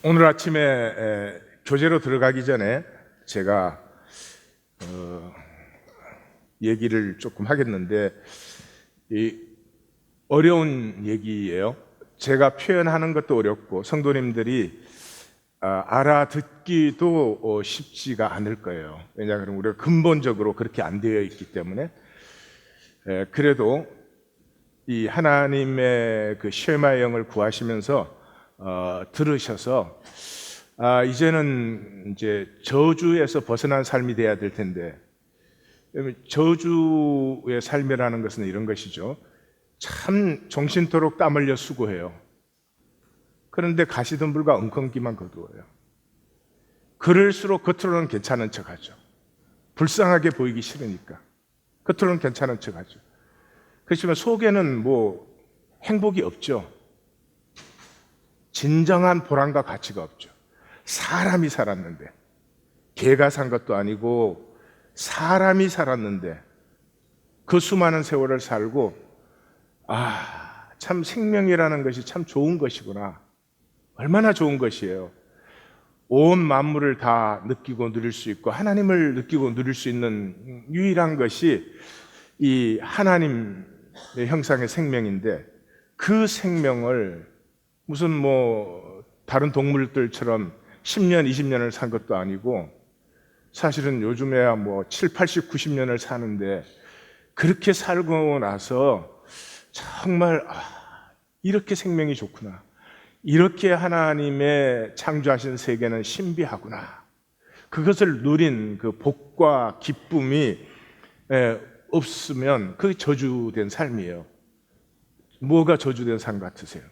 오늘 아침에 교재로 들어가기 전에 제가 얘기를 조금 하겠는데, 이 어려운 얘기예요. 제가 표현하는 것도 어렵고 성도님들이 알아듣기도 쉽지가 않을 거예요. 왜냐하면 우리가 근본적으로 그렇게 안 되어 있기 때문에. 그래도 이 하나님의 그 쉐마의 영을 구하시면서 들으셔서 이제는 이제 저주에서 벗어난 삶이 돼야 될 텐데, 저주의 삶이라는 것은 이런 것이죠. 참 정신토록 땀 흘려 수고해요. 그런데 가시덤불과 엉겅기만 거두어요. 그럴수록 겉으로는 괜찮은 척하죠. 불쌍하게 보이기 싫으니까 겉으로는 괜찮은 척하죠. 그렇지만 속에는 뭐 행복이 없죠. 진정한 보람과 가치가 없죠. 사람이 살았는데, 개가 산 것도 아니고 사람이 살았는데 그 수많은 세월을 살고, 참 생명이라는 것이 참 좋은 것이구나. 얼마나 좋은 것이에요. 온 만물을 다 느끼고 누릴 수 있고 하나님을 느끼고 누릴 수 있는 유일한 것이 이 하나님의 형상의 생명인데, 그 생명을 무슨 뭐 다른 동물들처럼 10년, 20년을 산 것도 아니고, 사실은 요즘에야 뭐 7, 80, 90년을 사는데, 그렇게 살고 나서 정말 이렇게 생명이 좋구나, 이렇게 하나님의 창조하신 세계는 신비하구나, 그것을 누린 그 복과 기쁨이 없으면 그게 저주된 삶이에요. 뭐가 저주된 삶 같으세요?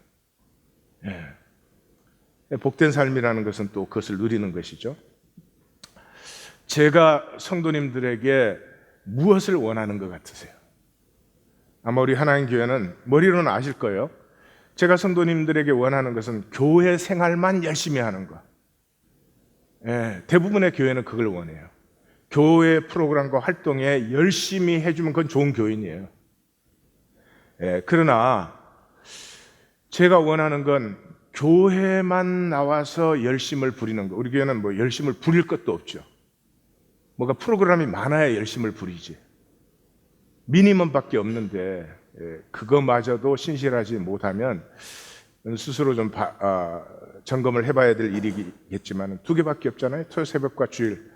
복된 삶이라는 것은 또 그것을 누리는 것이죠. 제가 성도님들에게 무엇을 원하는 것 같으세요? 아마 우리 하나님 교회는 머리로는 아실 거예요. 제가 성도님들에게 원하는 것은 교회 생활만 열심히 하는 것. 대부분의 교회는 그걸 원해요. 교회 프로그램과 활동에 열심히 해주면 그건 좋은 교인이에요. 그러나 제가 원하는 건 교회만 나와서 열심을 부리는 거. 우리 교회는 뭐 열심을 부릴 것도 없죠. 뭐가 프로그램이 많아야 열심을 부리지. 미니멈밖에 없는데 그거마저도 신실하지 못하면 스스로 좀 점검을 해봐야 될 일이겠지만, 두 개밖에 없잖아요. 토요 새벽과 주일.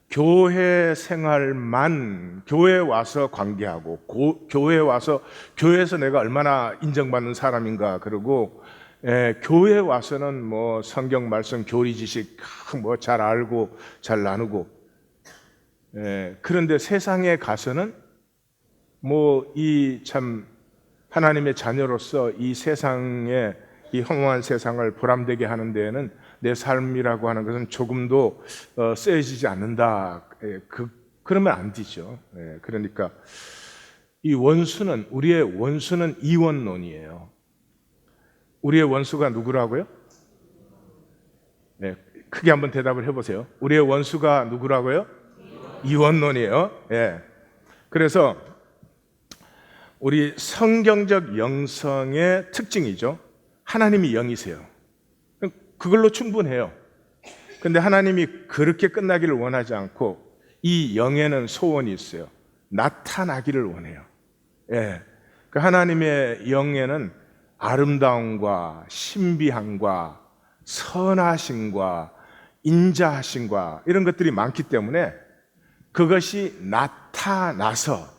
교회 생활만, 교회 와서 관계하고, 교회 와서 교회에서 내가 얼마나 인정받는 사람인가, 그리고 교회 와서는 뭐 성경 말씀, 교리 지식 뭐 잘 알고 잘 나누고, 그런데 세상에 가서는 뭐 이 참 하나님의 자녀로서 이 세상에, 이 허무한 세상을 보람되게 하는 데에는 내 삶이라고 하는 것은 조금도 쓰여지지 않는다. 그러면 안 되죠. 그러니까 이 원수는, 우리의 원수는 이원론이에요. 우리의 원수가 누구라고요? 크게 한번 대답을 해보세요. 우리의 원수가 누구라고요? 이원론이에요. 그래서 우리 성경적 영성의 특징이죠. 하나님이 영이세요. 그걸로 충분해요. 근데 하나님이 그렇게 끝나기를 원하지 않고 이 영에는 소원이 있어요. 나타나기를 원해요. 그 하나님의 영에는 아름다움과 신비함과 선하심과 인자하심과 이런 것들이 많기 때문에 그것이 나타나서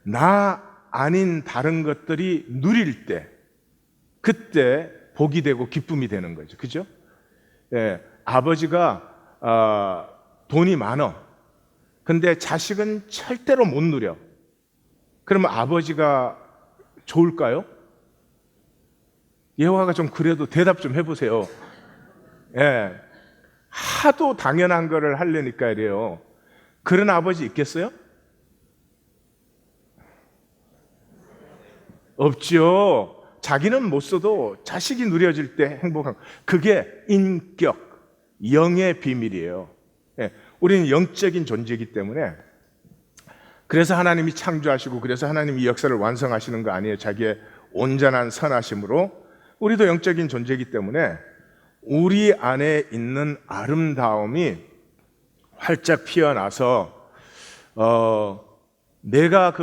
나 아닌 다른 것들이 누릴 때, 그때 복이 되고 기쁨이 되는 거죠. 그죠? 아버지가 돈이 많어. 근데 자식은 절대로 못 누려. 그러면 아버지가 좋을까요? 예화가 좀 그래도 대답 좀 해보세요. 하도 당연한 거를 하려니까 이래요. 그런 아버지 있겠어요? 없죠. 자기는 못 써도 자식이 누려질 때 행복한, 그게 인격, 영의 비밀이에요. 우리는 영적인 존재이기 때문에, 그래서 하나님이 창조하시고 그래서 하나님이 역사를 완성하시는 거 아니에요. 자기의 온전한 선하심으로 우리도 영적인 존재이기 때문에 우리 안에 있는 아름다움이 활짝 피어나서 내가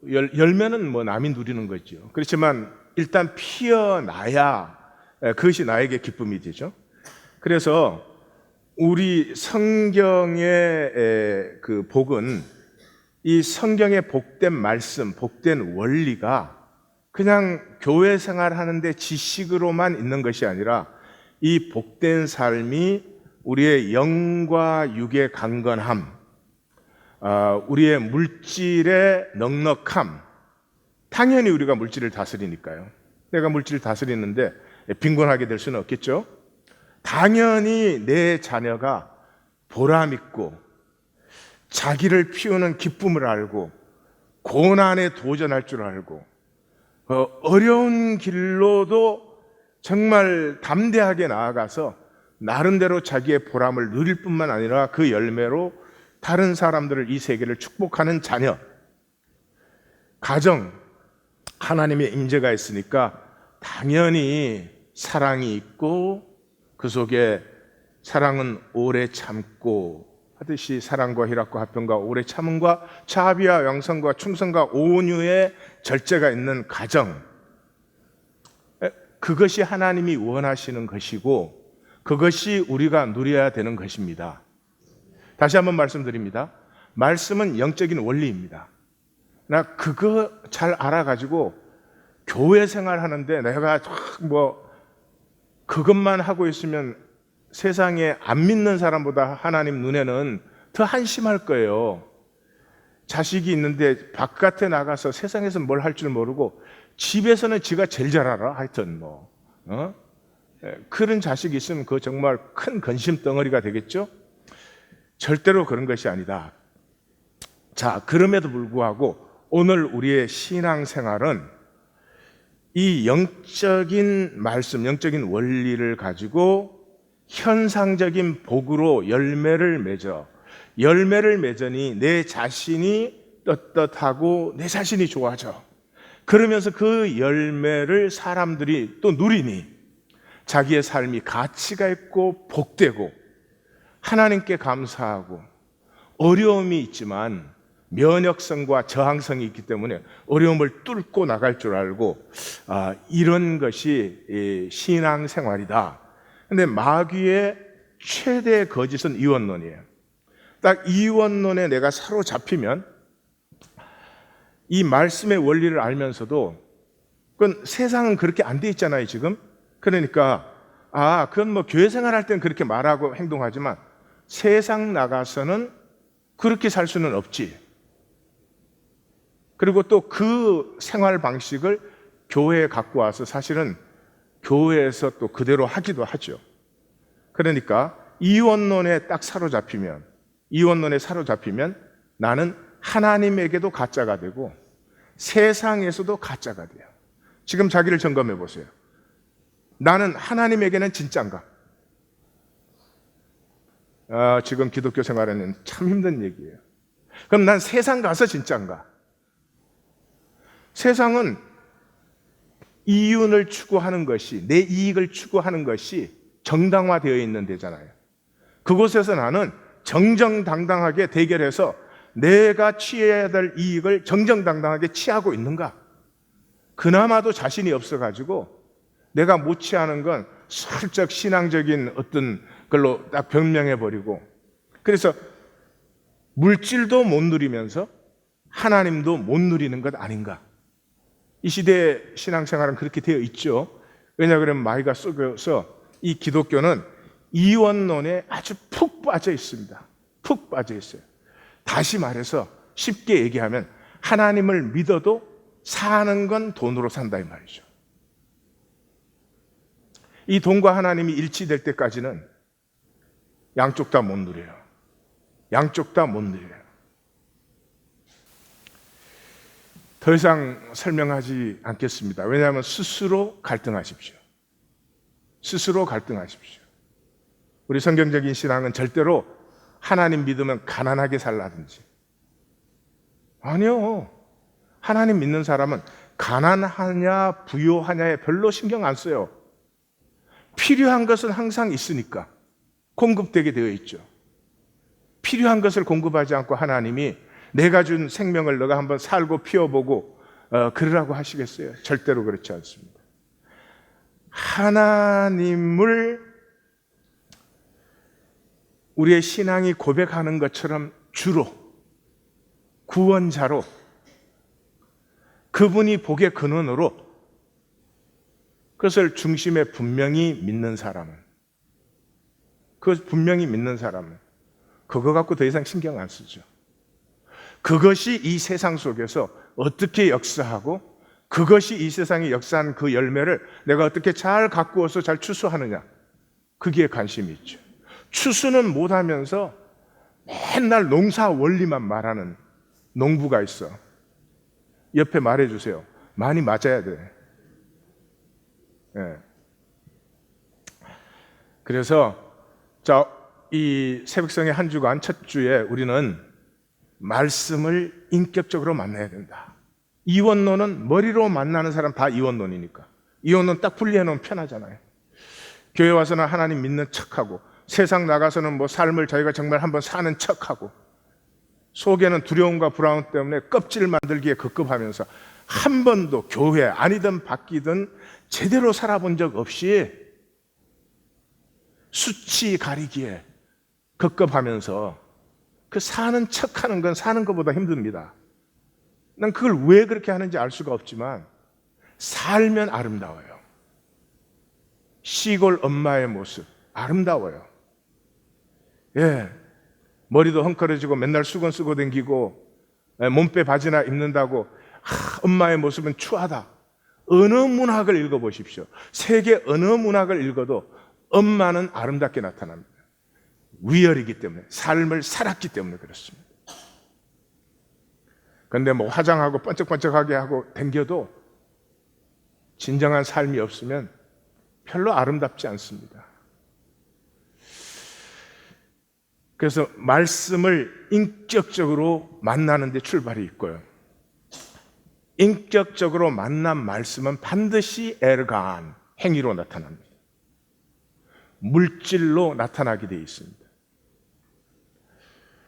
열매는 뭐 남이 누리는 거죠. 그렇지만 일단 피어나야 그것이 나에게 기쁨이 되죠. 그래서 우리 성경의 그 복은, 이 성경의 복된 말씀, 복된 원리가 그냥 교회 생활하는데 지식으로만 있는 것이 아니라 이 복된 삶이 우리의 영과 육의 강건함, 우리의 물질의 넉넉함, 당연히 우리가 물질을 다스리니까요. 내가 물질을 다스리는데 빈곤하게 될 수는 없겠죠. 당연히 내 자녀가 보람 있고 자기를 피우는 기쁨을 알고 고난에 도전할 줄 알고 어려운 길로도 정말 담대하게 나아가서 나름대로 자기의 보람을 누릴 뿐만 아니라 그 열매로 다른 사람들을, 이 세계를 축복하는 자녀, 가정, 하나님의 임재가 있으니까 당연히 사랑이 있고 그 속에 사랑은 오래 참고 하듯이 사랑과 희락과 화평과 오래 참음과 자비와 양선과 충성과 온유의 절제가 있는 가정, 그것이 하나님이 원하시는 것이고 그것이 우리가 누려야 되는 것입니다. 다시 한번 말씀드립니다. 말씀은 영적인 원리입니다. 나 그거 잘 알아가지고 교회 생활하는데 내가 뭐 그것만 하고 있으면 세상에 안 믿는 사람보다 하나님 눈에는 더 한심할 거예요. 자식이 있는데 바깥에 나가서 세상에서 뭘 할 줄 모르고 집에서는 지가 제일 잘 알아. 하여튼 그런 자식이 있으면 그거 정말 큰 근심 덩어리가 되겠죠? 절대로 그런 것이 아니다. 자, 그럼에도 불구하고 오늘 우리의 신앙생활은 이 영적인 말씀, 영적인 원리를 가지고 현상적인 복으로 열매를 맺으니 내 자신이 떳떳하고 내 자신이 좋아져. 그러면서 그 열매를 사람들이 또 누리니 자기의 삶이 가치가 있고 복되고 하나님께 감사하고, 어려움이 있지만 면역성과 저항성이 있기 때문에 어려움을 뚫고 나갈 줄 알고, 이런 것이 신앙생활이다. 근데 마귀의 최대 거짓은 이원론이에요. 딱 이원론에 내가 사로잡히면 이 말씀의 원리를 알면서도, 그건 세상은 그렇게 안 돼 있잖아요 지금. 그러니까 그건 뭐 교회 생활할 때는 그렇게 말하고 행동하지만 세상 나가서는 그렇게 살 수는 없지. 그리고 또 그 생활 방식을 교회에 갖고 와서 사실은 교회에서 또 그대로 하기도 하죠. 그러니까 이원론에 사로잡히면 나는 하나님에게도 가짜가 되고 세상에서도 가짜가 돼요. 지금 자기를 점검해 보세요. 나는 하나님에게는 진짜인가? 지금 기독교 생활에는 참 힘든 얘기예요. 그럼 난 세상 가서 진짜인가? 세상은 이윤을 추구하는 것이, 내 이익을 추구하는 것이 정당화되어 있는 데잖아요. 그곳에서 나는 정정당당하게 대결해서 내가 취해야 될 이익을 정정당당하게 취하고 있는가? 그나마도 자신이 없어가지고 내가 못 취하는 건 슬쩍 신앙적인 어떤 걸로 딱 변명해버리고, 그래서 물질도 못 누리면서 하나님도 못 누리는 것 아닌가? 이 시대의 신앙생활은 그렇게 되어 있죠. 왜냐하면 마귀가 속여서 이 기독교는 이원론에 아주 푹 빠져 있습니다. 푹 빠져 있어요. 다시 말해서 쉽게 얘기하면 하나님을 믿어도 사는 건 돈으로 산다 이 말이죠. 이 돈과 하나님이 일치될 때까지는 양쪽 다 못 누려요. 양쪽 다 못 누려요. 더 이상 설명하지 않겠습니다. 왜냐하면 스스로 갈등하십시오. 스스로 갈등하십시오. 우리 성경적인 신앙은 절대로 하나님 믿으면 가난하게 살라든지, 아니요. 하나님 믿는 사람은 가난하냐 부유하냐에 별로 신경 안 써요. 필요한 것은 항상 있으니까 공급되게 되어 있죠. 필요한 것을 공급하지 않고 하나님이 내가 준 생명을 너가 한번 살고 피워보고 그러라고 하시겠어요? 절대로 그렇지 않습니다. 하나님을 우리의 신앙이 고백하는 것처럼 주로, 구원자로, 그분이 복의 근원으로, 그것을 중심에 분명히 믿는 사람은, 그거 갖고 더 이상 신경 안 쓰죠. 그것이 이 세상 속에서 어떻게 역사하고, 그것이 이 세상에 역사한 그 열매를 내가 어떻게 잘 가꾸어서 잘 추수하느냐, 거기에 관심이 있죠. 추수는 못하면서 맨날 농사 원리만 말하는 농부가 있어. 옆에 말해주세요. 많이 맞아야 돼. 네. 그래서 이 새벽성의 한 주간 첫 주에 우리는 말씀을 인격적으로 만나야 된다. 이원론은 머리로 만나는 사람 다 이원론이니까. 이원론 딱 분리해 놓으면 편하잖아요. 교회 와서는 하나님 믿는 척하고, 세상 나가서는 뭐 삶을 자기가 정말 한번 사는 척하고, 속에는 두려움과 불안 때문에 껍질 만들기에 급급하면서 한 번도 교회 아니든 바뀌든 제대로 살아본 적 없이 수치 가리기에 급급하면서 그 사는 척하는 건 사는 것보다 힘듭니다. 난 그걸 왜 그렇게 하는지 알 수가 없지만 살면 아름다워요. 시골 엄마의 모습 아름다워요. 예, 머리도 헝클어지고 맨날 수건 쓰고 다니고 몸빼 바지나 입는다고 엄마의 모습은 추하다. 어느 문학을 읽어보십시오. 세계 어느 문학을 읽어도 엄마는 아름답게 나타납니다. 위열이기 때문에, 삶을 살았기 때문에 그렇습니다. 그런데 뭐 화장하고 번쩍번쩍하게 하고 댕겨도 진정한 삶이 없으면 별로 아름답지 않습니다. 그래서 말씀을 인격적으로 만나는 데 출발이 있고요. 인격적으로 만난 말씀은 반드시 에르간, 행위로 나타납니다. 물질로 나타나게 되어 있습니다.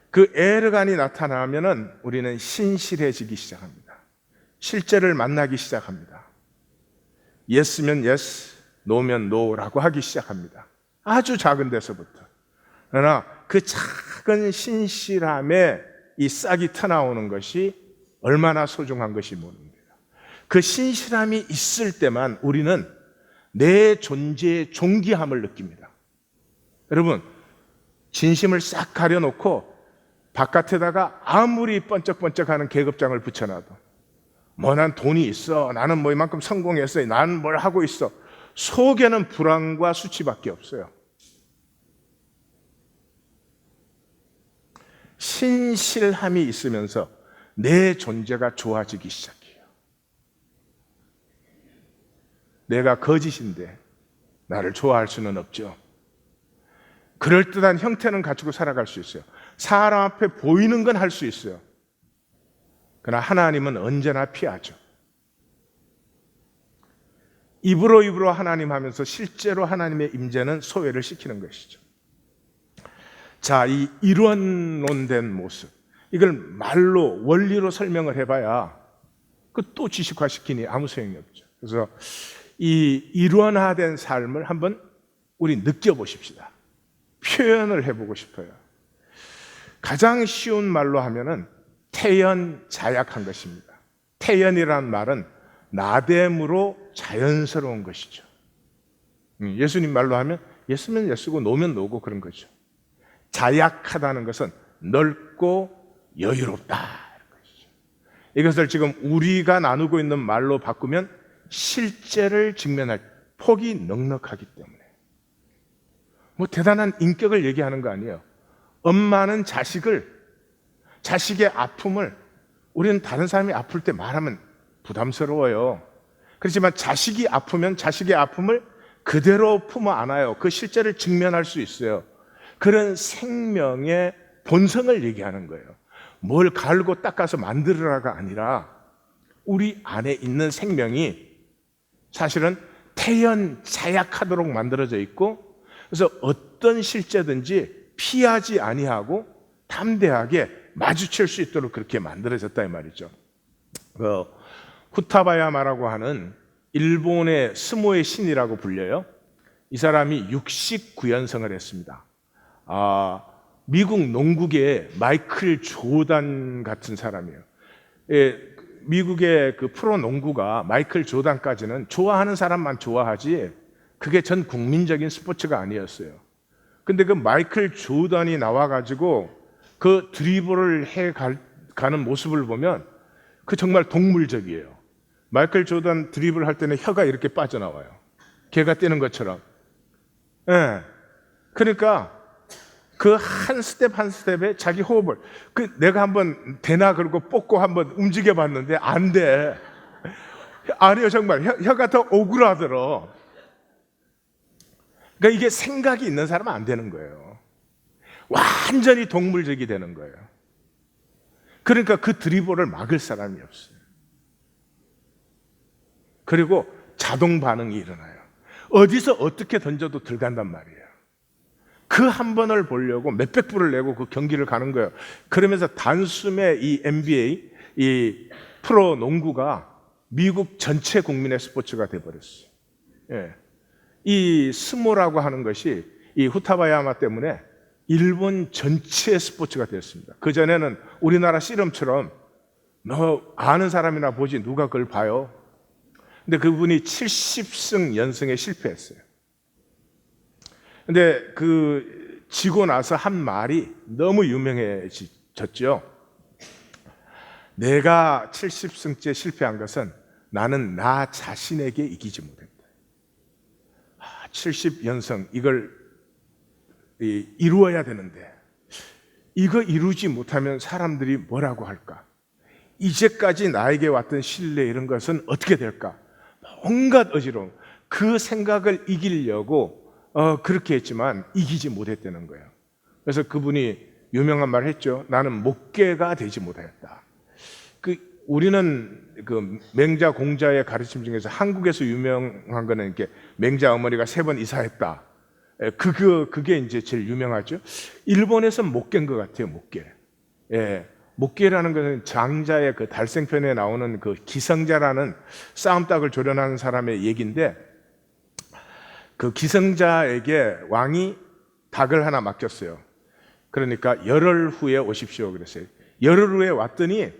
그 에르간이 나타나면은 우리는 신실해지기 시작합니다. 실제를 만나기 시작합니다. 예스면 예스, 노면 노라고 하기 시작합니다. 아주 작은 데서부터. 그러나 그 작은 신실함에 이 싹이 터나오는 것이 얼마나 소중한 것이 모릅니다. 그 신실함이 있을 때만 우리는 내 존재의 존귀함을 느낍니다. 여러분, 진심을 싹 가려놓고 바깥에다가 아무리 번쩍번쩍하는 계급장을 붙여놔도 뭐 난 돈이 있어, 나는 뭐 이만큼 성공했어, 나는 뭘 하고 있어, 속에는 불안과 수치밖에 없어요. 신실함이 있으면서 내 존재가 좋아지기 시작해요. 내가 거짓인데 나를 좋아할 수는 없죠. 그럴듯한 형태는 갖추고 살아갈 수 있어요. 사람 앞에 보이는 건 할 수 있어요. 그러나 하나님은 언제나 피하죠. 입으로 하나님 하면서 실제로 하나님의 임재는 소외를 시키는 것이죠. 자, 이 이론론된 모습, 이걸 말로, 원리로 설명을 해봐야 그 또 지식화시키니 아무 소용이 없죠. 그래서 이 이론화된 삶을 한번 우리 느껴보십시다. 표현을 해보고 싶어요. 가장 쉬운 말로 하면은 태연자약한 것입니다. 태연이라는 말은 나됨으로 자연스러운 것이죠. 예수님 말로 하면 예스면 예스고 노면 노고 그런 거죠. 자약하다는 것은 넓고 여유롭다. 이것을 지금 우리가 나누고 있는 말로 바꾸면 실제를 직면할 폭이 넉넉하기 때문에 뭐 대단한 인격을 얘기하는 거 아니에요. 엄마는 자식의 아픔을, 우리는 다른 사람이 아플 때 말하면 부담스러워요. 그렇지만 자식이 아프면 자식의 아픔을 그대로 품어 안아요. 그 실제를 직면할 수 있어요. 그런 생명의 본성을 얘기하는 거예요. 뭘 갈고 닦아서 만들으라가 아니라 우리 안에 있는 생명이 사실은 태연자약하도록 만들어져 있고, 그래서 어떤 실제든지 피하지 아니하고 담대하게 마주칠 수 있도록 그렇게 만들어졌다 이 말이죠. 후타바야마라고 하는 일본의 스모의 신이라고 불려요. 이 사람이 69연승을 했습니다. 미국 농구계의 마이클 조단 같은 사람이에요. 미국의 그 프로 농구가 마이클 조단까지는 좋아하는 사람만 좋아하지 그게 전 국민적인 스포츠가 아니었어요. 근데 그 마이클 조단이 나와가지고 그 드리블을 가는 모습을 보면 그 정말 동물적이에요. 마이클 조단 드리블 할 때는 혀가 이렇게 빠져나와요. 개가 뛰는 것처럼. 예. 그러니까 그 한 스텝 한 스텝에 자기 호흡을, 내가 한번 되나 그러고 뽑고 한번 움직여 봤는데 안 돼. 아니요, 정말 혀가 더 오그라들어. 그러니까 이게 생각이 있는 사람은 안 되는 거예요. 완전히 동물적이 되는 거예요. 그러니까 그 드리블을 막을 사람이 없어요. 그리고 자동 반응이 일어나요. 어디서 어떻게 던져도 들어간단 말이에요. 그 한 번을 보려고 몇백 불을 내고 그 경기를 가는 거예요. 그러면서 단숨에 이 NBA, 이 프로 농구가 미국 전체 국민의 스포츠가 돼버렸어요. 예. 이 스모라고 하는 것이 이 후타바야마 때문에 일본 전체 스포츠가 되었습니다. 그전에는 우리나라 씨름처럼 너 아는 사람이나 보지 누가 그걸 봐요. 근데 그분이 70승 연승에 실패했어요. 근데 그 지고 나서 한 말이 너무 유명해졌죠. 내가 70승째 실패한 것은 나는 나 자신에게 이기지 못했다. 70연승 이걸 이루어야 되는데 이거 이루지 못하면 사람들이 뭐라고 할까? 이제까지 나에게 왔던 신뢰 이런 것은 어떻게 될까? 온갖 어지러움, 그 생각을 이기려고 그렇게 했지만 이기지 못했다는 거예요. 그래서 그분이 유명한 말을 했죠. 나는 목계가 되지 못하였다. 우리는 그 맹자 공자의 가르침 중에서 한국에서 유명한 거는 이렇게 맹자 어머니가 3번 이사했다. 그게 이제 제일 유명하죠. 일본에서는 목계인 것 같아요. 목계. 예. 목계라는 것은 장자의 그 달생편에 나오는 그 기성자라는 싸움닭을 조련하는 사람의 얘기인데, 그 기성자에게 왕이 닭을 하나 맡겼어요. 그러니까 열흘 후에 오십시오 그랬어요. 열흘 후에 왔더니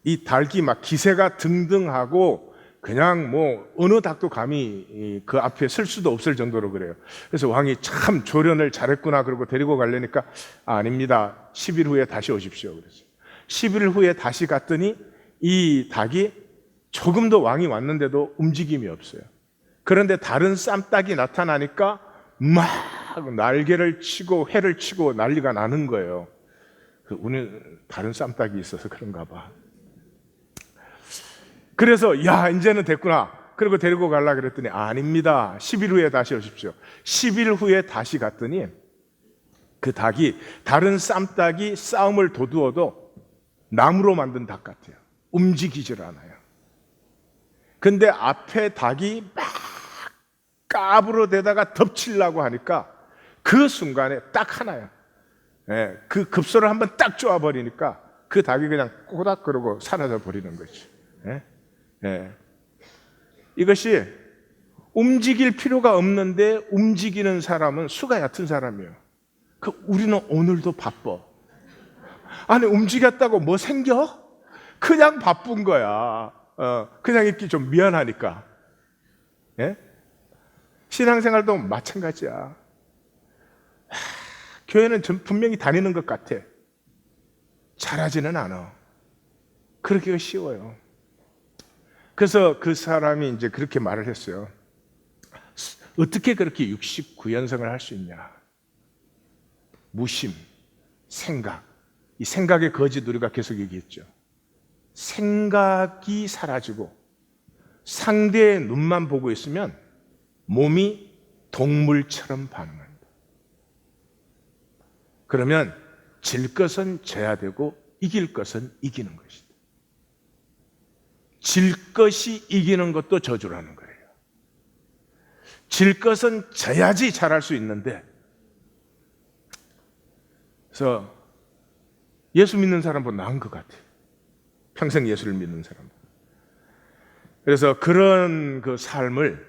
이 닭이 막 기세가 등등하고 그냥 뭐 어느 닭도 감히 그 앞에 설 수도 없을 정도로 그래요. 그래서 왕이 참 조련을 잘했구나 그러고 데리고 가려니까 아닙니다. 10일 후에 다시 오십시오 그랬어요. 10일 후에 다시 갔더니 이 닭이 조금 더 왕이 왔는데도 움직임이 없어요. 그런데 다른 쌈닭이 나타나니까 막 날개를 치고 회를 치고 난리가 나는 거예요. 오늘 다른 쌈닭이 있어서 그런가 봐. 그래서 야 이제는 됐구나. 그리고 데리고 가려고 그랬더니 아닙니다. 10일 후에 다시 오십시오. 10일 후에 다시 갔더니 그 닭이 다른 쌈닭이 싸움을 도두어도 나무로 만든 닭 같아요. 움직이질 않아요. 근데 앞에 닭이 막 까불어대다가 덮치려고 하니까 그 순간에 딱 하나요. 예, 그 급소를 한번 딱 쪼아버리니까 그 닭이 그냥 꼬닥 그러고 사라져 버리는 거죠. 예? 예. 이것이 움직일 필요가 없는데 움직이는 사람은 수가 얕은 사람이에요. 우리는 오늘도 바빠. 아니 움직였다고 뭐 생겨? 그냥 바쁜 거야. 그냥 있기 좀 미안하니까. 예? 신앙생활도 마찬가지야. 교회는 분명히 다니는 것 같아. 잘하지는 않아. 그러기가 쉬워요. 그래서 그 사람이 이제 그렇게 말을 했어요. 어떻게 그렇게 69연승을 할 수 있냐? 무심, 생각. 이 생각의 거짓 우리가 계속 얘기했죠. 생각이 사라지고 상대의 눈만 보고 있으면 몸이 동물처럼 반응한다. 그러면 질 것은 져야 되고 이길 것은 이기는 것이다. 질 것이 이기는 것도 저주라는 거예요. 질 것은 져야지 잘할 수 있는데, 그래서 예수 믿는 사람보다 나은 것 같아요. 평생 예수를 믿는 사람. 그래서 그런 그 삶을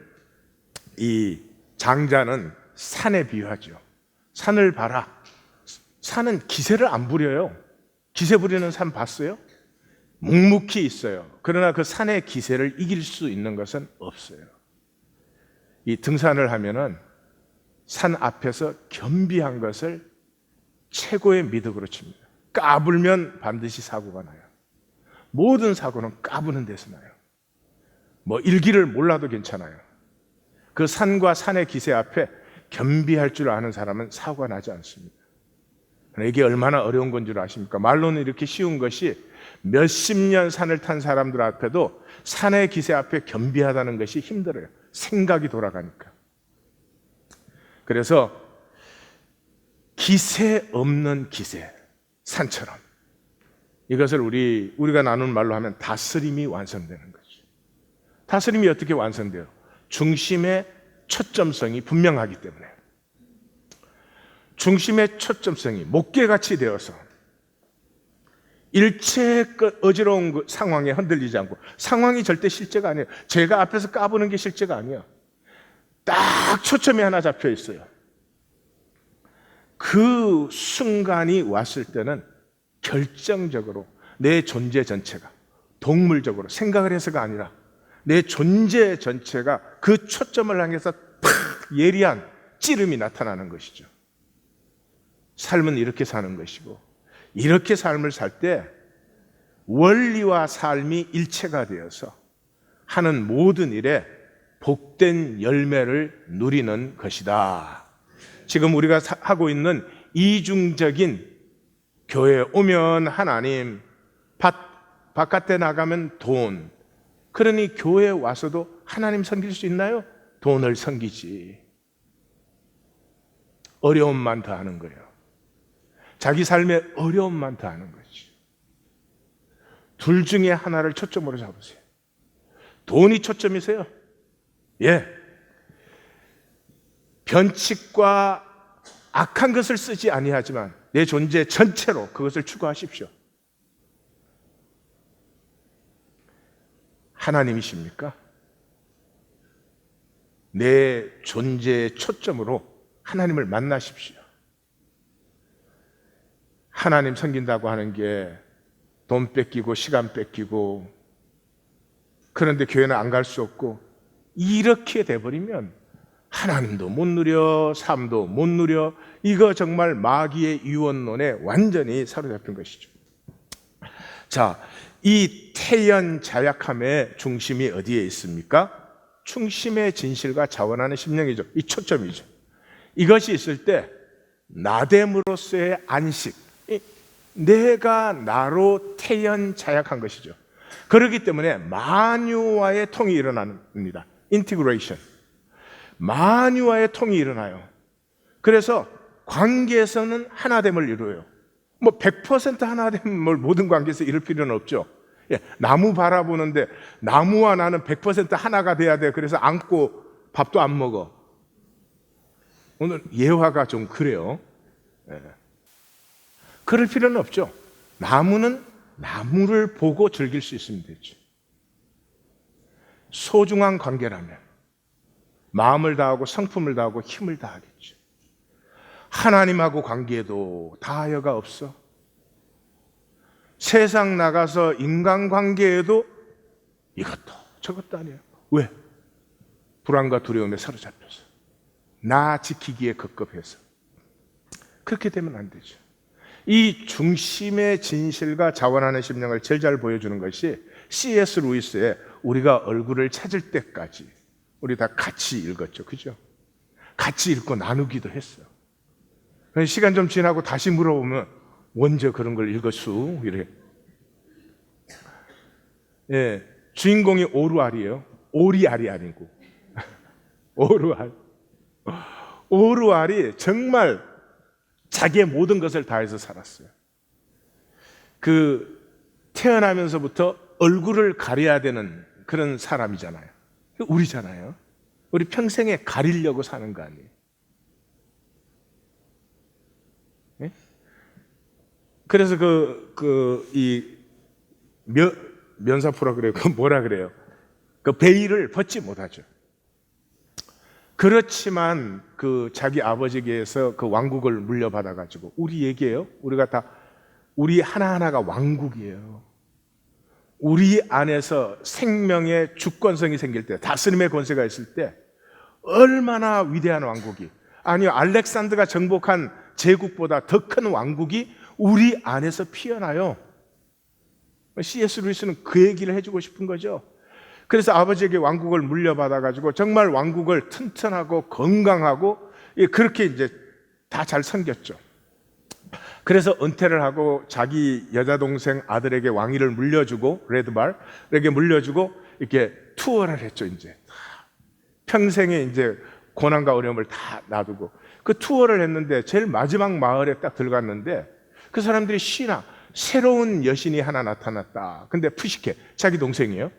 이 장자는 산에 비유하죠. 산을 봐라. 산은 기세를 안 부려요. 기세 부리는 산 봤어요? 묵묵히 있어요. 그러나 그 산의 기세를 이길 수 있는 것은 없어요. 이 등산을 하면은 산 앞에서 겸비한 것을 최고의 미덕으로 칩니다. 까불면 반드시 사고가 나요. 모든 사고는 까부는 데서 나요. 뭐 일기를 몰라도 괜찮아요. 그 산과 산의 기세 앞에 겸비할 줄 아는 사람은 사고가 나지 않습니다. 이게 얼마나 어려운 건 줄 아십니까? 말로는 이렇게 쉬운 것이 몇십 년 산을 탄 사람들 앞에도 산의 기세 앞에 겸비하다는 것이 힘들어요. 생각이 돌아가니까. 그래서 기세 없는 기세, 산처럼 이것을 우리가 나누는 말로 하면 다스림이 완성되는 거죠. 다스림이 어떻게 완성돼요? 중심의 초점성이 분명하기 때문에. 중심의 초점성이 목계같이 되어서 일체 어지러운 그 상황에 흔들리지 않고, 상황이 절대 실제가 아니에요. 제가 앞에서 까부는 게 실제가 아니에요. 딱 초점이 하나 잡혀 있어요. 그 순간이 왔을 때는 결정적으로 내 존재 전체가, 동물적으로 생각을 해서가 아니라 내 존재 전체가 그 초점을 향해서 팍 예리한 찌름이 나타나는 것이죠. 삶은 이렇게 사는 것이고, 이렇게 삶을 살 때 원리와 삶이 일체가 되어서 하는 모든 일에 복된 열매를 누리는 것이다. 지금 우리가 하고 있는 이중적인 교회에 오면 하나님, 바깥에 나가면 돈. 그러니 교회에 와서도 하나님 섬길 수 있나요? 돈을 섬기지. 어려움만 더하는 거예요. 자기 삶에 어려움만 더하는 거지. 둘 중에 하나를 초점으로 잡으세요. 돈이 초점이세요? 예. 변칙과 악한 것을 쓰지 아니하지만 내 존재 전체로 그것을 추구하십시오. 하나님이십니까? 내 존재의 초점으로 하나님을 만나십시오. 하나님 섬긴다고 하는 게 돈 뺏기고 시간 뺏기고, 그런데 교회는 안 갈 수 없고, 이렇게 돼버리면 하나님도 못 누려, 삶도 못 누려. 이거 정말 마귀의 유언론에 완전히 사로잡힌 것이죠. 자, 이 태연 자약함의 중심이 어디에 있습니까? 충심의 진실과 자원하는 심령이죠. 이 초점이죠. 이것이 있을 때 나됨으로서의 안식, 내가 나로 태연 자약한 것이죠. 그렇기 때문에 만유와의 통이 일어납니다. 인티그레이션. 만유와의 통이 일어나요. 그래서 관계에서는 하나됨을 이루어요. 뭐 100% 하나됨을 모든 관계에서 이룰 필요는 없죠. 예, 나무 바라보는데 나무와 나는 100% 하나가 돼야 돼. 그래서 안고 밥도 안 먹어. 오늘 예화가 좀 그래요. 예. 그럴 필요는 없죠. 나무는 나무를 보고 즐길 수 있으면 되죠. 소중한 관계라면 마음을 다하고 성품을 다하고 힘을 다하겠죠. 하나님하고 관계에도 다하여가 없어. 세상 나가서 인간관계에도 이것도 저것도 아니에요. 왜? 불안과 두려움에 사로잡혀서, 나 지키기에 급급해서. 그렇게 되면 안 되죠. 이 중심의 진실과 자원하는 심령을 제일 잘 보여주는 것이 C.S. 루이스의 우리가 얼굴을 찾을 때까지. 우리 다 같이 읽었죠. 그죠? 같이 읽고 나누기도 했어요. 시간 좀 지나고 다시 물어보면 언제 그런 걸 읽었수? 이래. 예, 주인공이 오루알이에요. 오리알이 아니고. 오루알. 오루알이 정말 자기의 모든 것을 다해서 살았어요. 태어나면서부터 얼굴을 가려야 되는 그런 사람이잖아요. 우리잖아요. 우리 평생에 가리려고 사는 거 아니에요. 네? 그래서 면사포라 그래요. 그 뭐라 그래요? 그 베일을 벗지 못하죠. 그렇지만 그 자기 아버지에게서 그 왕국을 물려받아가지고 우리 얘기예요. 우리 하나하나가 왕국이에요. 우리 안에서 생명의 주권성이 생길 때, 다스림의 권세가 있을 때 얼마나 위대한 왕국이, 아니요 알렉산더가 정복한 제국보다 더 큰 왕국이 우리 안에서 피어나요. C.S. 루이스는 그 얘기를 해주고 싶은 거죠. 그래서 아버지에게 왕국을 물려받아가지고 정말 왕국을 튼튼하고 건강하고 그렇게 이제 다 잘 섬겼죠. 그래서 은퇴를 하고 자기 여자 동생 아들에게 왕위를 물려주고, 레드발에게 물려주고 이렇게 투어를 했죠. 이제 평생에 이제 고난과 어려움을 다 놔두고 그 투어를 했는데 제일 마지막 마을에 딱 들어갔는데 그 사람들이 새로운 여신이 하나 나타났다. 근데 푸시케, 자기 동생이에요.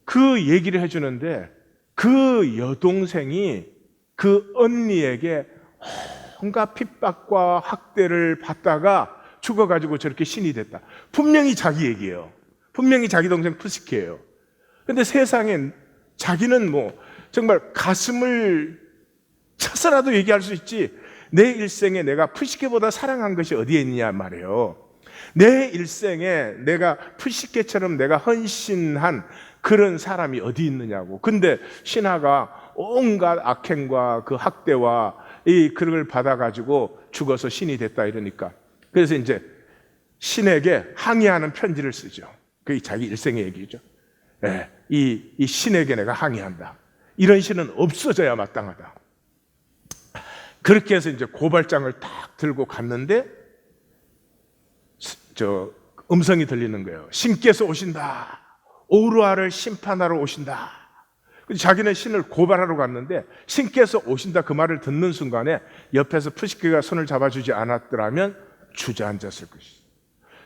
그 얘기를 해주는데 그 여동생이 그 언니에게 온갖 핍박과 학대를 받다가 죽어가지고 저렇게 신이 됐다. 분명히 자기 얘기예요. 분명히 자기 동생 푸시케예요. 근데 세상에 자기는 뭐 정말 가슴을 쳐서라도 얘기할 수 있지, 내 일생에 내가 푸시케보다 사랑한 것이 어디에 있느냐 말이에요. 내 일생에 내가 푸시케처럼 내가 헌신한 그런 사람이 어디 있느냐고. 근데 신하가 온갖 악행과 그 학대와 그런 걸 받아가지고 죽어서 신이 됐다 이러니까, 그래서 이제 신에게 항의하는 편지를 쓰죠. 그게 자기 일생의 얘기죠. 네, 이 신에게 내가 항의한다. 이런 신은 없어져야 마땅하다. 그렇게 해서 이제 고발장을 딱 들고 갔는데 음성이 들리는 거예요. 신께서 오신다. 오르아를 심판하러 오신다. 자기는 신을 고발하러 갔는데 신께서 오신다 그 말을 듣는 순간에 옆에서 푸시케가 손을 잡아주지 않았더라면 주저앉았을 것이다.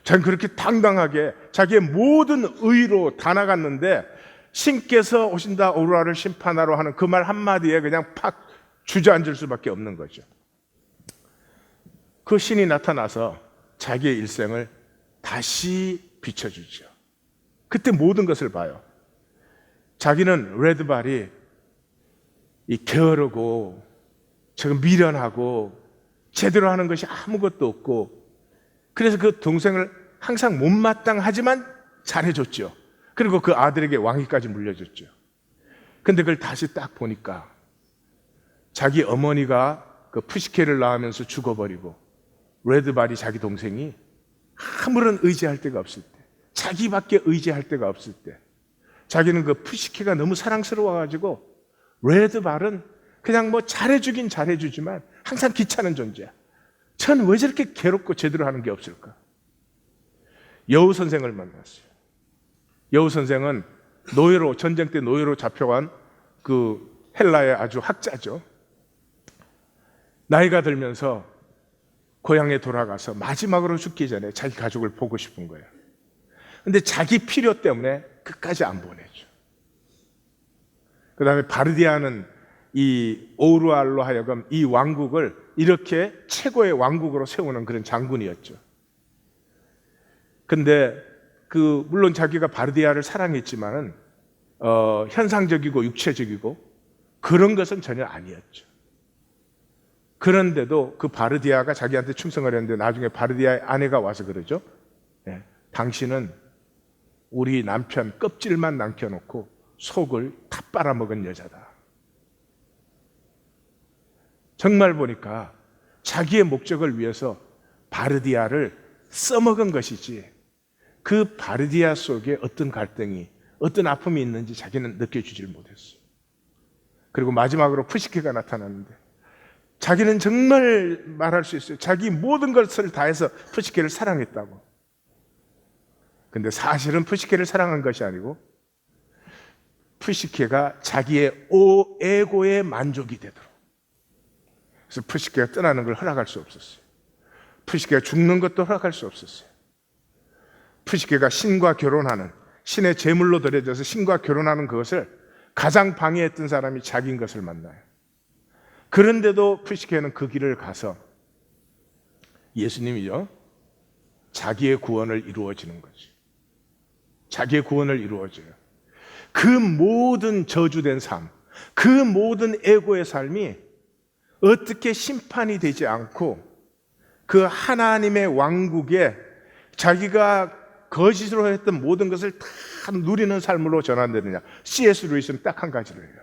자기는 그렇게 당당하게 자기의 모든 의로 다 나갔는데 신께서 오신다, 오르아를 심판하러 하는 그 말 한마디에 그냥 팍 주저앉을 수밖에 없는 거죠. 그 신이 나타나서 자기의 일생을 다시 비춰주죠. 그때 모든 것을 봐요. 자기는 레드발이 게으르고 미련하고 제대로 하는 것이 아무것도 없고, 그래서 그 동생을 항상 못마땅하지만 잘해줬죠. 그리고 그 아들에게 왕위까지 물려줬죠. 근데 그걸 다시 딱 보니까 자기 어머니가 그 푸시케를 낳으면서 죽어버리고 레드발이 자기 동생이 아무런 의지할 데가 없을 때, 자기밖에 의지할 데가 없을 때, 자기는 그 푸시케가 너무 사랑스러워가지고 레드발은 그냥 뭐 잘해주긴 잘해주지만 항상 귀찮은 존재야. 전 왜 저렇게 괴롭고 제대로 하는 게 없을까? 여우 선생을 만났어요. 여우 선생은 전쟁 때 노예로 잡혀간 그 헬라의 아주 학자죠. 나이가 들면서 고향에 돌아가서 마지막으로 죽기 전에 자기 가족을 보고 싶은 거예요. 근데 자기 필요 때문에 끝까지 안 보내죠. 그 다음에 바르디아는 이 오르알로 하여금 이 왕국을 이렇게 최고의 왕국으로 세우는 그런 장군이었죠. 근데 물론 자기가 바르디아를 사랑했지만은 현상적이고 육체적이고 그런 것은 전혀 아니었죠. 그런데도 그 바르디아가 자기한테 충성을 했는데 나중에 바르디아의 아내가 와서 그러죠. 네, 당신은 우리 남편 껍질만 남겨놓고 속을 다 빨아먹은 여자다. 정말 보니까 자기의 목적을 위해서 바르디아를 써먹은 것이지 그 바르디아 속에 어떤 갈등이, 어떤 아픔이 있는지 자기는 느껴주질 못했어요. 그리고 마지막으로 푸시케가 나타났는데 자기는 정말 말할 수 있어요. 자기 모든 것을 다해서 푸시케를 사랑했다고. 근데 사실은 푸시케를 사랑한 것이 아니고 푸시케가 자기의 에고의 만족이 되도록, 그래서 푸시케가 떠나는 걸 허락할 수 없었어요. 푸시케가 죽는 것도 허락할 수 없었어요. 푸시케가 신과 결혼하는, 신의 제물로 드려져서 신과 결혼하는 그것을 가장 방해했던 사람이 자기인 것을 만나요. 그런데도 푸시케는 그 길을 가서 예수님이요, 자기의 구원을 이루어지는 거지. 자기의 구원을 이루어져요. 그 모든 저주된 삶, 그 모든 애고의 삶이 어떻게 심판이 되지 않고 그 하나님의 왕국에 자기가 거짓으로 했던 모든 것을 다 누리는 삶으로 전환되느냐. C.S. 루이스는 딱 한 가지로 해요.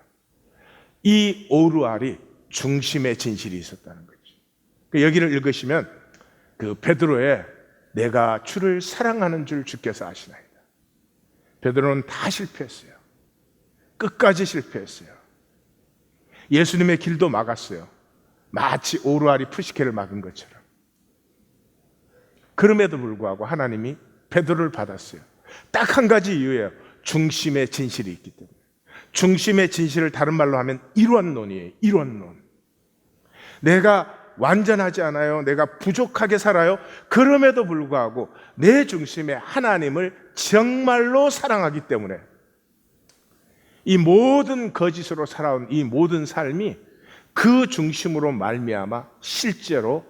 이 오르알이 중심의 진실이 있었다는 거죠. 여기를 읽으시면 그 베드로의 내가 주를 사랑하는 줄 주께서 아시나이다. 베드로는 다 실패했어요. 끝까지 실패했어요. 예수님의 길도 막았어요. 마치 오르알이 푸시케를 막은 것처럼. 그럼에도 불구하고 하나님이 베드로를 받았어요. 딱 한 가지 이유예요. 중심의 진실이 있기 때문에. 중심의 진실을 다른 말로 하면 일원론이에요. 일원론. 내가 완전하지 않아요. 내가 부족하게 살아요. 그럼에도 불구하고 내 중심에 하나님을 정말로 사랑하기 때문에 이 모든 거짓으로 살아온 이 모든 삶이 그 중심으로 말미암아 실제로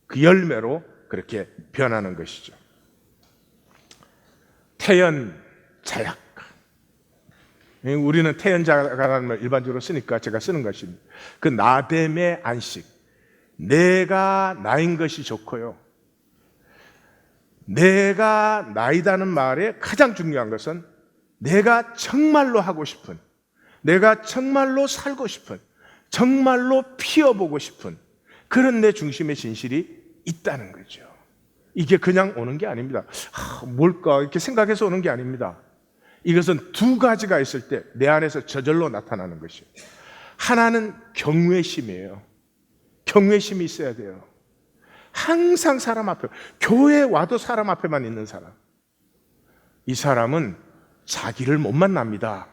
그 열매로 그렇게 변하는 것이죠. 태연자약. 우리는 태연자가라는 말 일반적으로 쓰니까 제가 쓰는 것입니다. 그 나됨의 안식. 내가 나인 것이 좋고요. 내가 나이다는 말에 가장 중요한 것은 내가 정말로 하고 싶은, 내가 정말로 살고 싶은, 정말로 피어보고 싶은 그런 내 중심의 진실이 있다는 거죠. 이게 그냥 오는 게 아닙니다. 뭘까 이렇게 생각해서 오는 게 아닙니다. 이것은 두 가지가 있을 때 내 안에서 저절로 나타나는 것이에요. 하나는 경외심이에요. 경외심이 있어야 돼요. 항상 사람 앞에, 교회에 와도 사람 앞에만 있는 사람. 이 사람은 자기를 못 만납니다.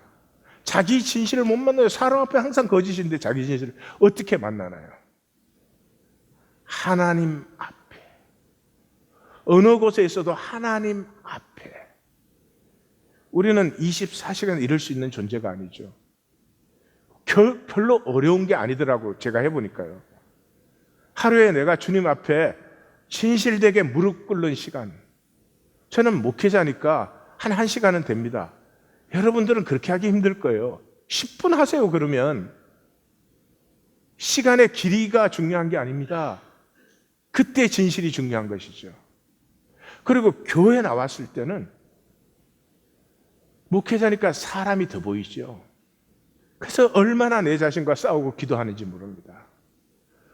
자기 진실을 못 만나요. 사람 앞에 항상 거짓인데 자기 진실을 어떻게 만나나요? 하나님 앞에. 어느 곳에 있어도 하나님 앞에. 우리는 24시간 이룰 수 있는 존재가 아니죠. 별로 어려운 게 아니더라고, 제가 해보니까요. 하루에 내가 주님 앞에 진실되게 무릎 꿇는 시간. 저는 목회자니까 한 1시간은 됩니다. 여러분들은 그렇게 하기 힘들 거예요. 10분 하세요, 그러면. 시간의 길이가 중요한 게 아닙니다. 그때 진실이 중요한 것이죠. 그리고 교회에 나왔을 때는 목회자니까 사람이 더 보이죠. 그래서 얼마나 내 자신과 싸우고 기도하는지 모릅니다.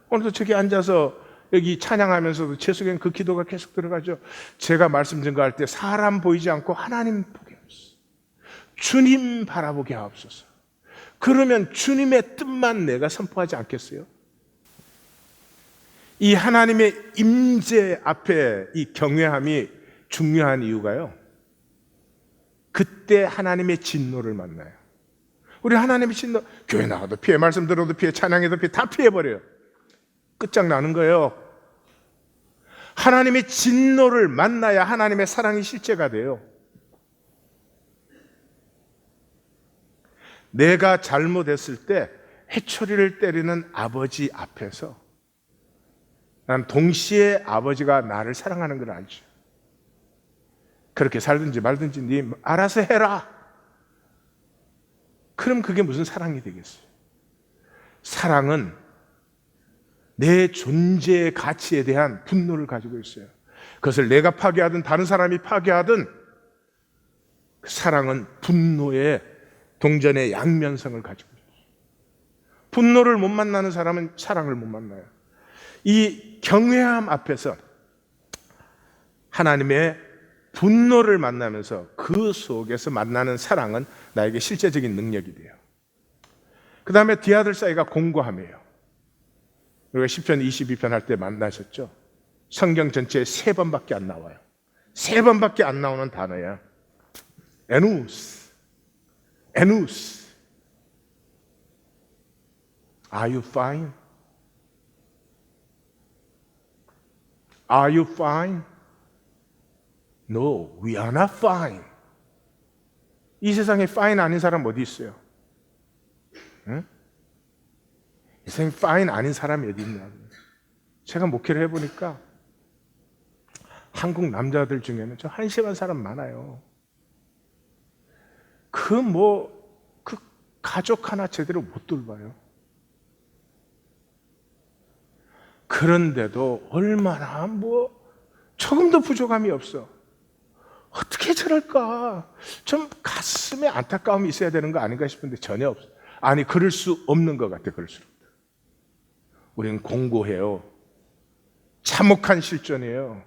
오늘도 저기 앉아서 여기 찬양하면서도 제 속에는 그 기도가 계속 들어가죠. 제가 말씀 증거할 때 사람 보이지 않고 하나님 보게 하옵소서. 주님 바라보게 하옵소서. 그러면 주님의 뜻만 내가 선포하지 않겠어요? 이 하나님의 임재 앞에 이 경외함이 중요한 이유가요. 그때 하나님의 진노를 만나요. 우리 하나님의 진노, 교회 나가도 피해, 말씀 들어도 피해, 찬양해도 피해, 다 피해버려요. 끝장나는 거예요. 하나님의 진노를 만나야 하나님의 사랑이 실제가 돼요. 내가 잘못했을 때 회초리를 때리는 아버지 앞에서 난 동시에 아버지가 나를 사랑하는 걸 알죠. 그렇게 살든지 말든지 네 알아서 해라. 그럼 그게 무슨 사랑이 되겠어요? 사랑은 내 존재의 가치에 대한 분노를 가지고 있어요. 그것을 내가 파괴하든 다른 사람이 파괴하든 그 사랑은 분노의 동전의 양면성을 가지고 있어요. 분노를 못 만나는 사람은 사랑을 못 만나요. 이 경외함 앞에서 하나님의 분노를 만나면서 그 속에서 만나는 사랑은 나에게 실제적인 능력이 돼요. 그 다음에 디아들 사이가 공고함이에요. 우리가 10편 22편 할 때 만나셨죠? 성경 전체에 3번밖에 안 나와요. 3번밖에 안 나오는 단어야. 에누스. 에누스. Are you fine? Are you fine? No, we are not fine. 이 세상에 fine 아닌 사람 어디 있어요? 응? 이 세상에 fine 아닌 사람이 어디 있냐? 제가 목회를 해보니까 한국 남자들 중에는 좀 한심한 사람 많아요. 그 가족 하나 제대로 못 돌봐요. 그런데도 얼마나 조금도 부족함이 없어. 어떻게 저럴까? 좀 가슴에 안타까움이 있어야 되는 거 아닌가 싶은데 전혀 없어. 아니, 그럴 수 없는 것 같아, 그럴 수 없다. 우리는 공고해요. 참혹한 실존이에요.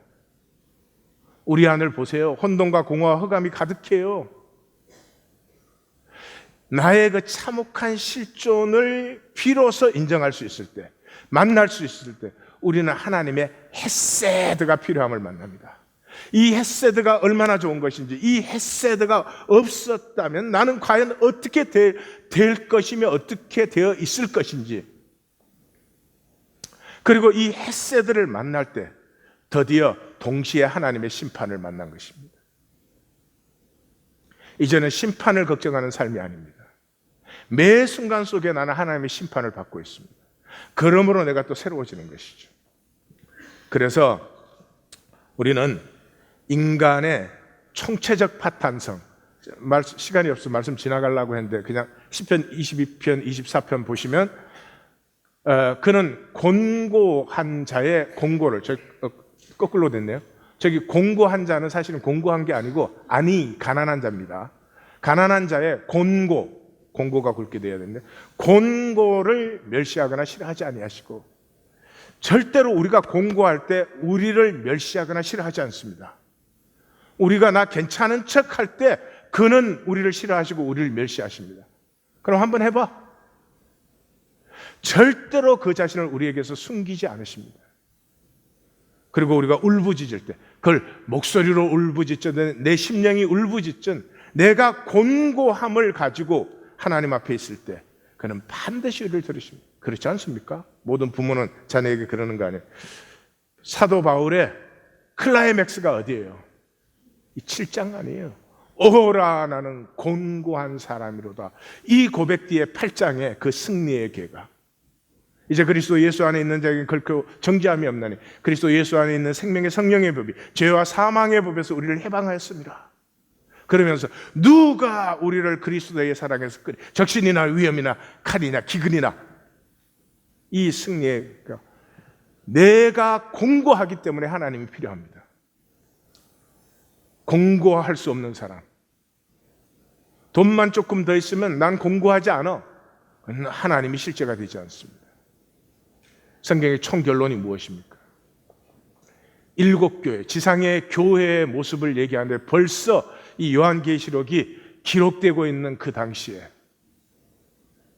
우리 안을 보세요. 혼돈과 공허와 흑암이 가득해요. 나의 그 참혹한 실존을 비로소 인정할 수 있을 때, 만날 수 있을 때, 우리는 하나님의 헤세드가 필요함을 만납니다. 이 헤세드가 얼마나 좋은 것인지, 이 헤세드가 없었다면 나는 과연 어떻게 될 것이며 어떻게 되어 있을 것인지, 그리고 이 헤세드를 만날 때 드디어 동시에 하나님의 심판을 만난 것입니다. 이제는 심판을 걱정하는 삶이 아닙니다. 매 순간 속에 나는 하나님의 심판을 받고 있습니다. 그러므로 내가 또 새로워지는 것이죠. 그래서 우리는 인간의 총체적 파탄성, 시간이 없어 말씀 지나가려고 했는데 그냥 시편 22편, 24편 보시면 그는 곤고한 자의 공고를, 거꾸로 됐네요. 저기 공고한 자는 사실은 공고한 게 아니고 가난한 자입니다. 가난한 자의 공고가 굵게 되어야 되는데 공고를 멸시하거나 싫어하지 아니하시고, 절대로 우리가 공고할 때 우리를 멸시하거나 싫어하지 않습니다. 우리가 나 괜찮은 척 할 때 그는 우리를 싫어하시고 우리를 멸시하십니다. 그럼 한번 해봐. 절대로 그 자신을 우리에게서 숨기지 않으십니다. 그리고 우리가 울부짖을 때, 그걸 목소리로 울부짖든 내 심령이 울부짖든 내가 곤고함을 가지고 하나님 앞에 있을 때 그는 반드시 우리를 들으십니다. 그렇지 않습니까? 모든 부모는 자녀에게 그러는 거 아니에요? 사도 바울의 클라이맥스가 어디예요? 이 7장 아니에요. 오라 나는 곤고한 사람이로다. 이 고백 뒤에 8장의 그 승리의 계가, 이제 그리스도 예수 안에 있는 자에게 결코 정죄함이 없나니 그리스도 예수 안에 있는 생명의 성령의 법이 죄와 사망의 법에서 우리를 해방하였습니다. 그러면서 누가 우리를 그리스도의 사랑에서 적신이나 위험이나 칼이나 기근이나, 이 승리의, 내가 공고하기 때문에 하나님이 필요합니다. 공고할 수 없는 사람, 돈만 조금 더 있으면 난 공고하지 않아, 하나님이 실제가 되지 않습니다. 성경의 총결론이 무엇입니까? 7교회, 지상의 교회의 모습을 얘기하는데 벌써 이 요한계시록이 기록되고 있는 그 당시에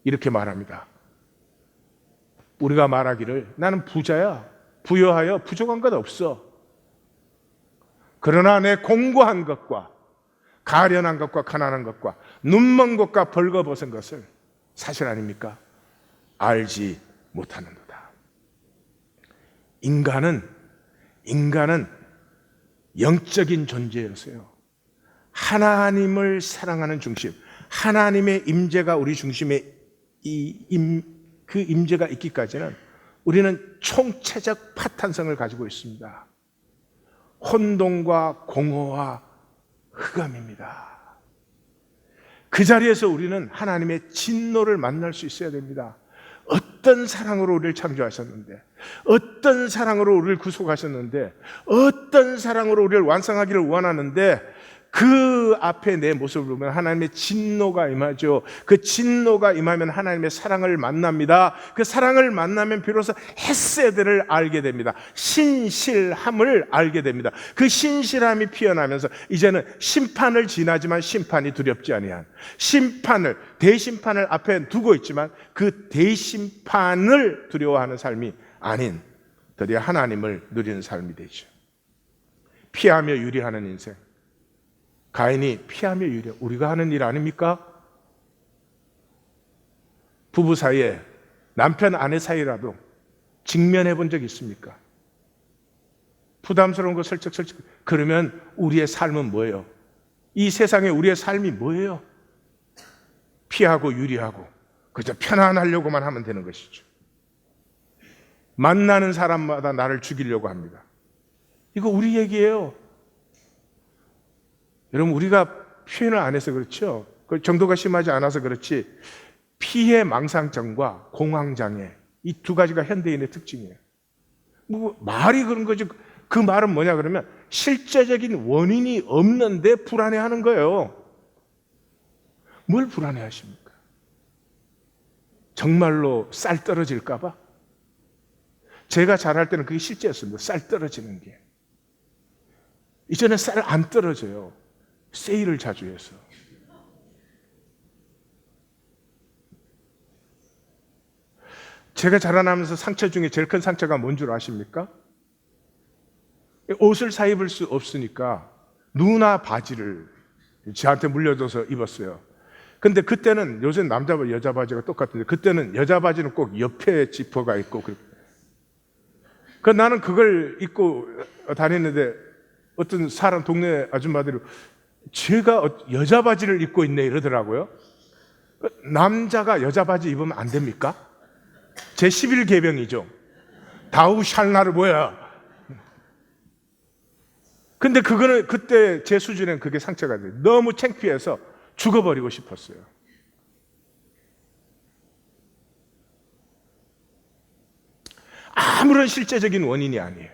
이렇게 말합니다. 우리가 말하기를 나는 부자야, 부여하여 부족한 것 없어. 그러나 내 공고한 것과 가련한 것과 가난한 것과 눈먼 것과 벌거벗은 것을 사실 아닙니까? 알지 못하는도다. 인간은 영적인 존재였어요. 하나님을 사랑하는 중심, 하나님의 임재가 우리 중심에 그 임재가 있기까지는 우리는 총체적 파탄성을 가지고 있습니다. 혼돈과 공허와 흑암입니다. 그 자리에서 우리는 하나님의 진노를 만날 수 있어야 됩니다. 어떤 사랑으로 우리를 창조하셨는데, 어떤 사랑으로 우리를 구속하셨는데, 어떤 사랑으로 우리를 완성하기를 원하는데, 그 앞에 내 모습을 보면 하나님의 진노가 임하죠. 그 진노가 임하면 하나님의 사랑을 만납니다. 그 사랑을 만나면 비로소 헤세드를 알게 됩니다. 신실함을 알게 됩니다. 그 신실함이 피어나면서 이제는 심판을 지나지만 심판이 두렵지 아니한, 대심판을 앞에 두고 있지만 그 대심판을 두려워하는 삶이 아닌 드디어 하나님을 누리는 삶이 되죠. 피하며 유리하는 인생. 가인이 피하며 유리, 우리가 하는 일 아닙니까? 부부 사이에, 남편 아내 사이라도 직면해 본 적 있습니까? 부담스러운 거 설득. 그러면 우리의 삶은 뭐예요? 이 세상에 우리의 삶이 뭐예요? 피하고 유리하고 그저 편안하려고만 하면 되는 것이죠. 만나는 사람마다 나를 죽이려고 합니다. 이거 우리 얘기예요. 여러분, 우리가 표현을 안 해서 그렇죠. 그 정도가 심하지 않아서 그렇지, 피해 망상증과 공황장애, 이 두 가지가 현대인의 특징이에요. 뭐 말이 그런 거지. 그 말은 뭐냐 그러면 실제적인 원인이 없는데 불안해하는 거예요. 뭘 불안해하십니까? 정말로 쌀 떨어질까 봐? 제가 잘할 때는 그게 실제였습니다. 쌀 떨어지는 게. 이제는 쌀 안 떨어져요. 세일을 자주 해서. 제가 자라나면서 상처 중에 제일 큰 상처가 뭔 줄 아십니까? 옷을 사 입을 수 없으니까 누나 바지를 저한테 물려줘서 입었어요. 근데 그때는, 요새 남자 바지, 여자 바지가 똑같은데, 그때는 여자 바지는 꼭 옆에 지퍼가 있고, 그 나는 그걸 입고 다니는데 어떤 사람, 동네 아줌마들이 제가 여자 바지를 입고 있네 이러더라고요. 남자가 여자 바지 입으면 안 됩니까? 제 11계명이죠. 다우 샬나를 뭐야. 근데 그거는 그때 제 수준엔 그게 상처가 돼요. 너무 창피해서 죽어버리고 싶었어요. 아무런 실제적인 원인이 아니에요.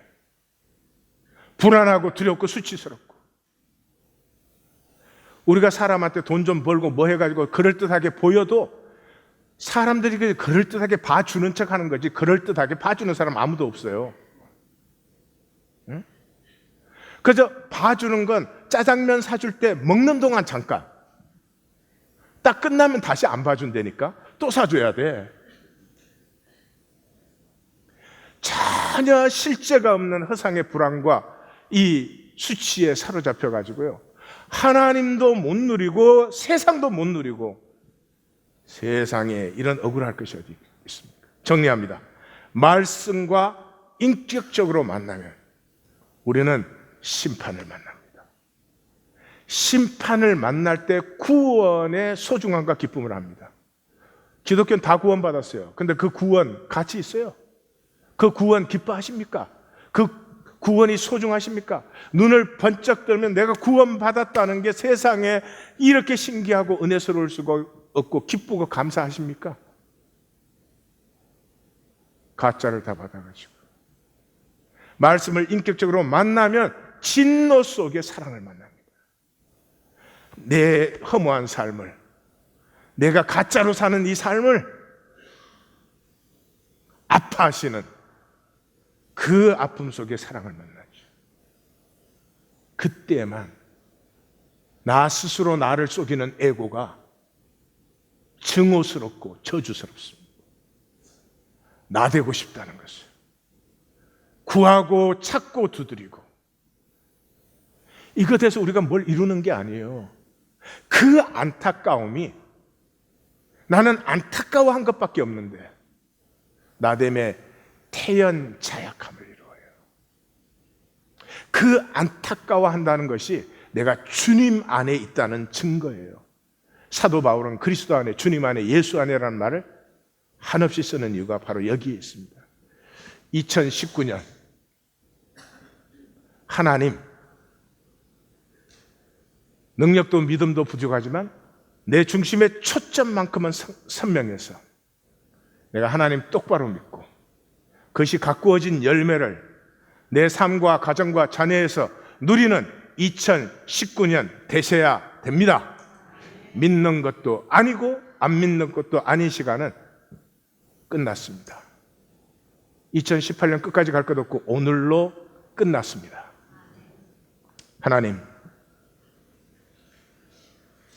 불안하고 두렵고 수치스럽고. 우리가 사람한테 돈 좀 벌고 뭐 해가지고 그럴듯하게 보여도 사람들이 그럴듯하게 봐주는 척 하는 거지, 그럴듯하게 봐주는 사람 아무도 없어요. 응? 그저 봐주는 건 짜장면 사줄 때 먹는 동안 잠깐, 딱 끝나면 다시 안 봐준다니까. 또 사줘야 돼. 전혀 실제가 없는 허상의 불안과 이 수치에 사로잡혀 가지고요, 하나님도 못 누리고 세상도 못 누리고, 세상에 이런 억울할 것이 어디 있습니까? 정리합니다. 말씀과 인격적으로 만나면 우리는 심판을 만납니다. 심판을 만날 때 구원의 소중함과 기쁨을 합니다. 기독교는 다 구원받았어요. 근데 그 구원 가치 있어요? 그 구원 기뻐하십니까? 그 구원이 소중하십니까? 눈을 번쩍 들면 내가 구원받았다는 게 세상에 이렇게 신기하고 은혜스러울 수가 없고 기쁘고 감사하십니까? 가짜를 다 받아가지고. 말씀을 인격적으로 만나면 진노 속에 사랑을 만납니다. 내 허무한 삶을, 내가 가짜로 사는 이 삶을 아파하시는 그 아픔 속에 사랑을 만나죠. 그때만 나 스스로 나를 속이는 에고가 증오스럽고 저주스럽습니다. 나 되고 싶다는 것을 구하고 찾고 두드리고, 이것에서 우리가 뭘 이루는 게 아니에요. 그 안타까움이, 나는 안타까워한 것밖에 없는데 나됨의 태연자약함을 이루어요. 그 안타까워한다는 것이 내가 주님 안에 있다는 증거예요. 사도 바울은 그리스도 안에, 주님 안에, 예수 안에라는 말을 한없이 쓰는 이유가 바로 여기에 있습니다. 2019년 하나님, 능력도 믿음도 부족하지만 내 중심의 초점만큼은 선명해서 내가 하나님 똑바로 믿고 그것이 가꾸어진 열매를 내 삶과 가정과 자녀에서 누리는 2019년 되셔야 됩니다. 믿는 것도 아니고 안 믿는 것도 아닌 시간은 끝났습니다. 2018년 끝까지 갈 것 없고 오늘로 끝났습니다. 하나님,